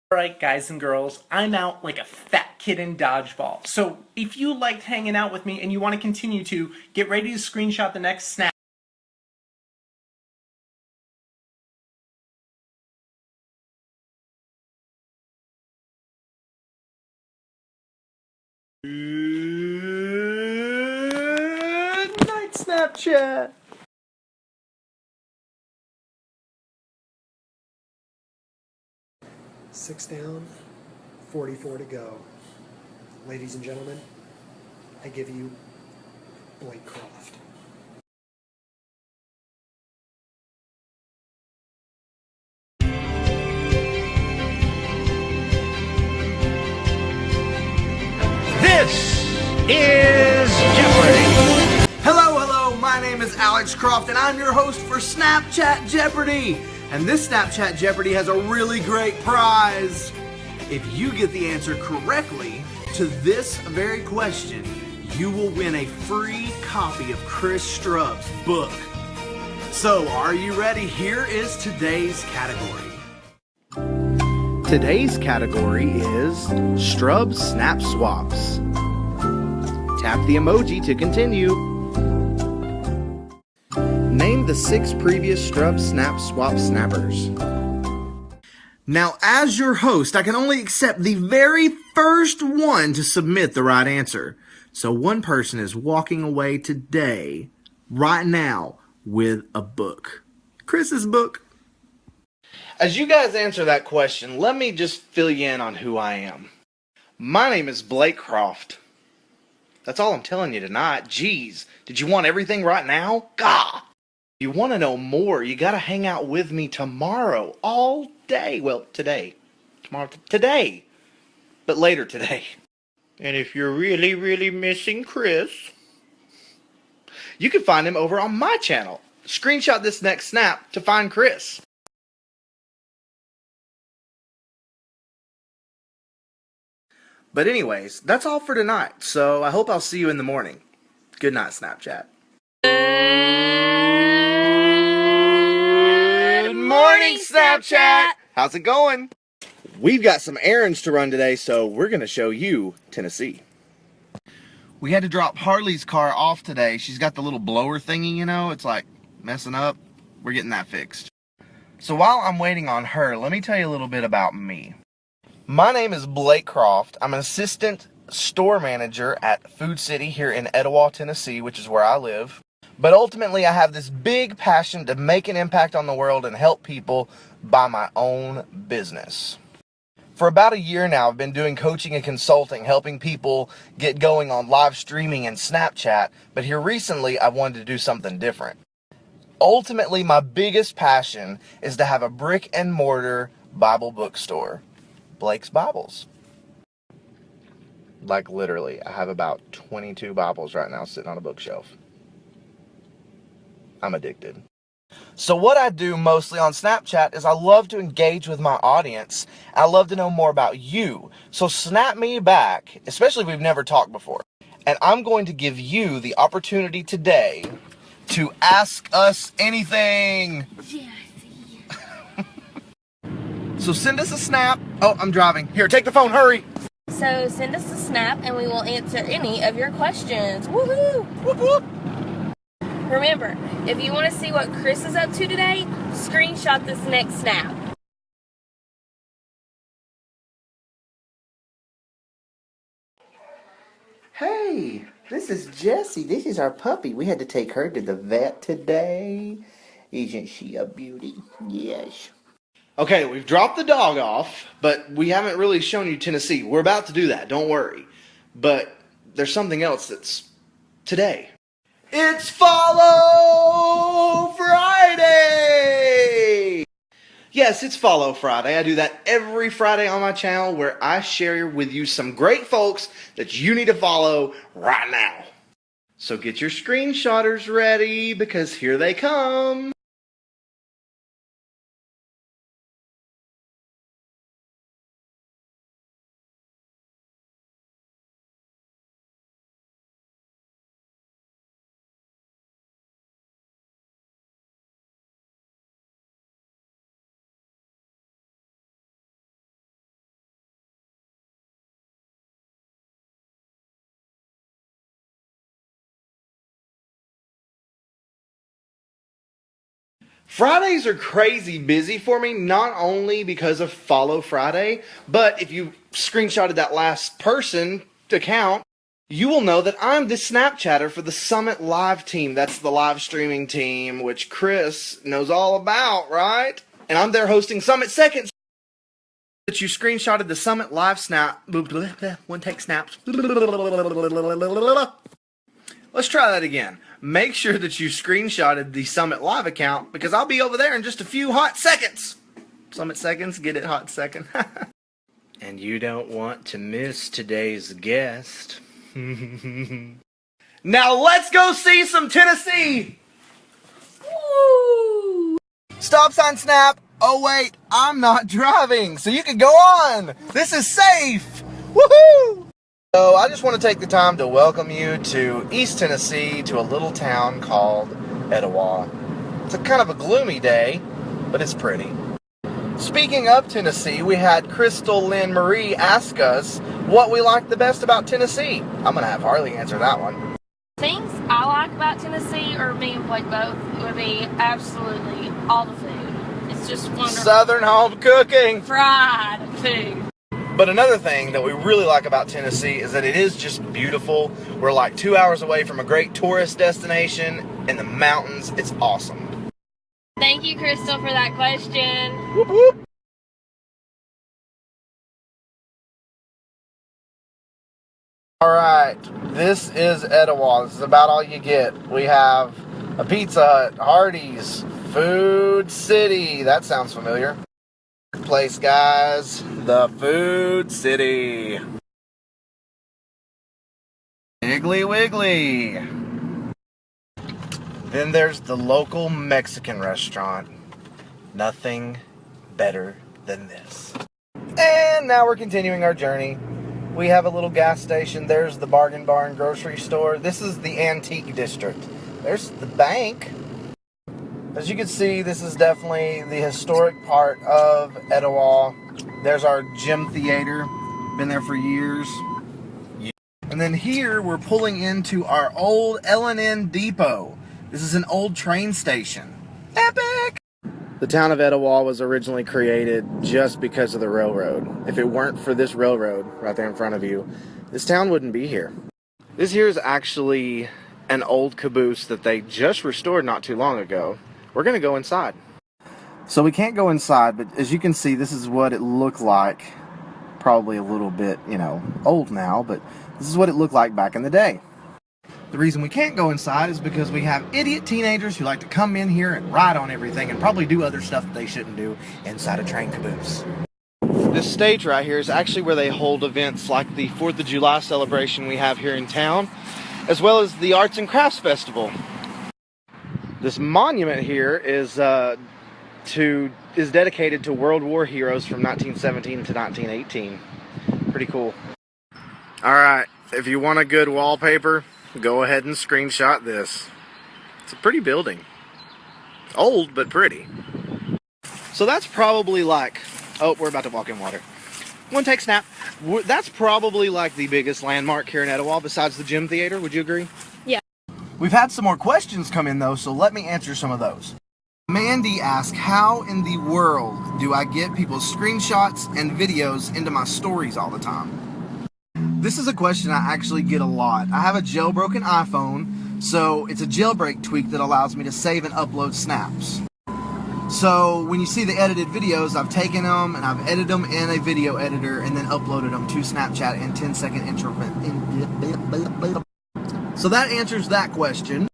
Alright guys and girls, I'm out like a fat kid in dodgeball. So if you liked hanging out with me and you want to continue to, get ready to screenshot the next snap. Good night, Snapchat! 6 down, 44 to go. Ladies and gentlemen, I give you Blake Croft. This is Jeopardy! Hello, my name is Alex Croft and I'm your host for Snapchat Jeopardy! And this Snapchat Jeopardy has a really great prize! If you get the answer correctly to this very question, you will win a free copy of Chris Strub's book. So, are you ready? Here is today's category. Today's category is Strub Snap Swaps. Tap the emoji to continue. Name the 6 previous Strub Snap Swap snappers. Now, as your host, I can only accept the very first one to submit the right answer. So one person is walking away today, right now, with a book. Chris's book. As you guys answer that question, let me just fill you in on who I am. My name is Blake Croft. That's all I'm telling you tonight. Jeez, did you want everything right now? Gah! If you want to know more, you got to hang out with me tomorrow, all day. Well, today. Tomorrow, today. But later today. And if you're really missing Chris, you can find him over on my channel. Screenshot this next snap to find Chris. But anyways, that's all for tonight, so I hope I'll see you in the morning. Good night, Snapchat. Good morning, Snapchat! How's it going? We've got some errands to run today, so we're going to show you Tennessee. We had to drop Harley's car off today. She's got the little blower thingy, you know, it's like messing up. We're getting that fixed. So while I'm waiting on her, let me tell you a little bit about me. My name is Blake Croft. I'm an assistant store manager at Food City here in Etowah, Tennessee, which is where I live. But ultimately, I have this big passion to make an impact on the world and help people by my own business. For about a year now, I've been doing coaching and consulting, helping people get going on live streaming and Snapchat, but here recently, I wanted to do something different. Ultimately, my biggest passion is to have a brick and mortar Bible bookstore. Blake's Bibles. Like literally, I have about 22 Bibles right now sitting on a bookshelf. I'm addicted. So what I do mostly on Snapchat is I love to engage with my audience. I love to know more about you. So snap me back, especially if we've never talked before. And I'm going to give you the opportunity today to ask us anything. So send us a snap. Oh, I'm driving. Here, take the phone, hurry. So send us a snap and we will answer any of your questions. Woohoo! Whoop, whoop. Remember, if you want to see what Chris is up to today, screenshot this next snap. Hey, this is Jessie. This is our puppy. We had to take her to the vet today. Isn't she a beauty? Yes. Okay, we've dropped the dog off, but we haven't really shown you Tennessee. We're about to do that, don't worry. But there's something else that's today. It's Follow Friday! Yes, it's Follow Friday. I do that every Friday on my channel where I share with you some great folks that you need to follow right now. So get your screenshotters ready because here they come. Fridays are crazy busy for me, not only because of Follow Friday, but if you screenshotted that last person account, you will know that I'm the Snapchatter for the Summit Live team. That's the live streaming team, which Chris knows all about, right? And I'm there hosting Summit Seconds. That you screenshotted the Summit Live snap. One take snaps. Let's try that again. Make sure that you screenshotted the Summit Live account because I'll be over there in just a few hot seconds. Summit Seconds, get it, hot second. And you don't want to miss today's guest. Now let's go see some Tennessee. Woo! Stop sign snap. Oh wait, I'm not driving, so you can go on. This is safe. Woohoo! So I just want to take the time to welcome you to East Tennessee, to a little town called Etowah. It's a kind of a gloomy day, but it's pretty. Speaking of Tennessee, we had Crystal Lynn Marie ask us what we like the best about Tennessee. I'm going to have Harley answer that one. Things I like about Tennessee, or me and Blake both, would be absolutely all the food. It's just wonderful. Southern home cooking. Fried food. But another thing that we really like about Tennessee is that it is just beautiful. We're like 2 hours away from a great tourist destination in the mountains. It's awesome. Thank you, Crystal, for that question. Whoop, whoop. Alright, this is Etowah. This is about all you get. We have a Pizza Hut, Hardee's, Food City. That sounds familiar. Place, guys, the Food City. Piggly Wiggly. Then there's the local Mexican restaurant. Nothing better than this. And now we're continuing our journey. We have a little gas station. There's the Bargain Barn grocery store. This is the Antique District. There's the bank. As you can see, this is definitely the historic part of Etowah. There's our gym theater. Been there for years. And then here we're pulling into our old L&N depot. This is an old train station. Epic! The town of Etowah was originally created just because of the railroad. If it weren't for this railroad right there in front of you, this town wouldn't be here. This here is actually an old caboose that they just restored not too long ago. We're going to go inside. So we can't go inside, but as you can see, this is what it looked like. Probably a little bit, old now, but this is what it looked like back in the day. The reason we can't go inside is because we have idiot teenagers who like to come in here and ride on everything and probably do other stuff that they shouldn't do inside a train caboose. This stage right here is actually where they hold events like the 4th of July celebration we have here in town, as well as the Arts and Crafts Festival. This monument here is dedicated to World War heroes from 1917 to 1918. Pretty cool. Alright, if you want a good wallpaper, go ahead and screenshot this. It's a pretty building. Old, but pretty. So that's probably like... Oh, we're about to walk in water. One take snap. That's probably like the biggest landmark here in Etowah besides the gym theater. Would you agree? Yeah. We've had some more questions come in though, so let me answer some of those. Mandy asked, how in the world do I get people's screenshots and videos into my stories all the time? This is a question I actually get a lot. I have a jailbroken iPhone, so it's a jailbreak tweak that allows me to save and upload snaps. So when you see the edited videos, I've taken them and I've edited them in a video editor and then uploaded them to Snapchat in 10-second increment. So that answers that question.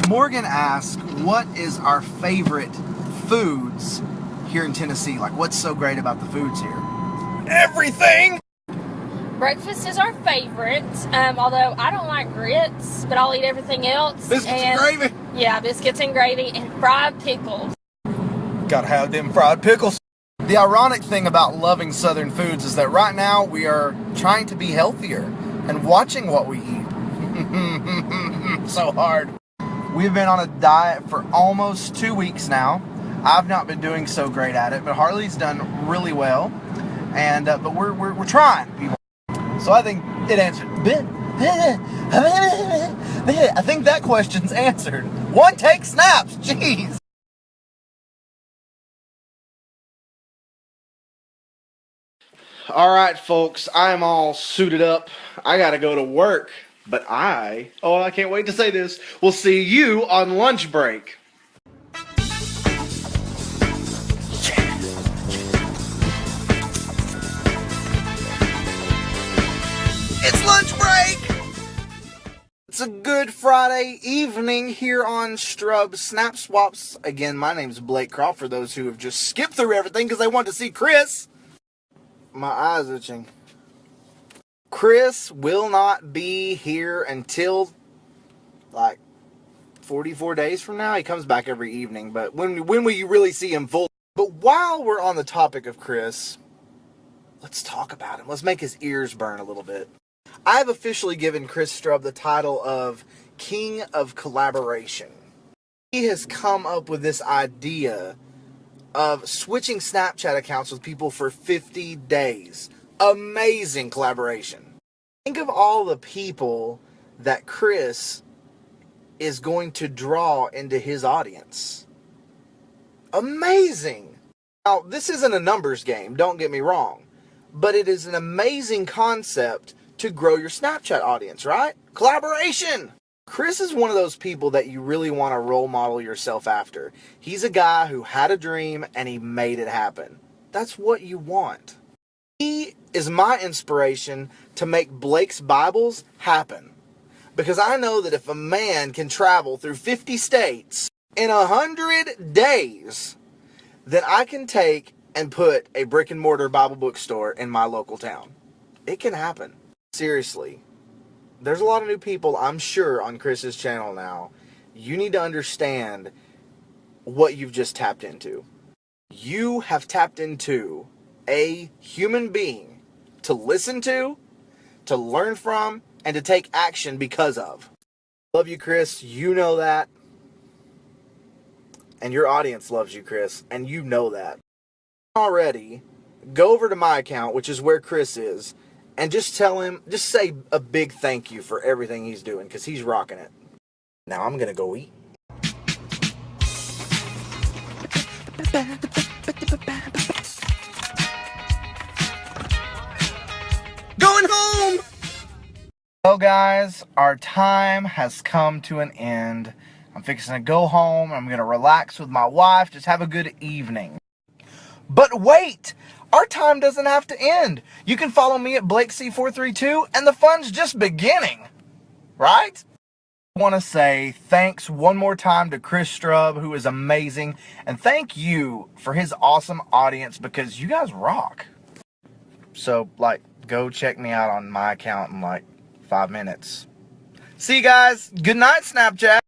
Morgan asked, what is our favorite foods here in Tennessee? Like, what's so great about the foods here? Everything! Breakfast is our favorite, although I don't like grits, but I'll eat everything else. Biscuits and gravy? Yeah, biscuits and gravy and fried pickles. Gotta have them fried pickles. The ironic thing about loving Southern foods is that right now we are trying to be healthier and watching what we eat. So hard. We've been on a diet for almost 2 weeks now. I've not been doing so great at it, but Harley's done really well. And but we're trying, people. So I think it answered. I think that question's answered. One take snaps, jeez. All right, folks, I'm all suited up. I gotta go to work, but I can't wait to say this. We'll see you on lunch break. It's lunch break! It's a good Friday evening here on Strub Snap Swaps. Again, my name's Blake Croft, for those who have just skipped through everything because they want to see Chris. My eye's itching. Chris will not be here until like 44 days from now. He comes back every evening, but when will you really see him full? But while we're on the topic of Chris, let's talk about him. Let's make his ears burn a little bit. I've officially given Chris Strub the title of King of Collaboration. He has come up with this idea of switching Snapchat accounts with people for 50 days. Amazing collaboration. Think of all the people that Chris is going to draw into his audience. Amazing. Now, this isn't a numbers game, don't get me wrong, but it is an amazing concept to grow your Snapchat audience, right? Collaboration. Chris is one of those people that you really want to role model yourself after. He's a guy who had a dream and he made it happen. That's what you want. He is my inspiration to make Blake's Bibles happen. Because I know that if a man can travel through 50 states in 100 days, then I can take and put a brick and mortar Bible bookstore in my local town. It can happen. Seriously. There's a lot of new people, I'm sure, on Chris's channel now. You need to understand what you've just tapped into. You have tapped into a human being to listen to learn from, and to take action because of. Love you, Chris. You know that. And your audience loves you, Chris. And you know that. Already, go over to my account, which is where Chris is, and just tell him, just say a big thank you for everything he's doing, because he's rocking it. Now I'm going to go eat. Going home! Well, guys, our time has come to an end. I'm fixing to go home. I'm going to relax with my wife, just have a good evening. But wait! Our time doesn't have to end. You can follow me at BlakeC432, and the fun's just beginning. Right? I want to say thanks one more time to Chris Strub, who is amazing, and thank you for his awesome audience, because you guys rock. So, go check me out on my account in 5 minutes. See you guys. Good night, Snapchat.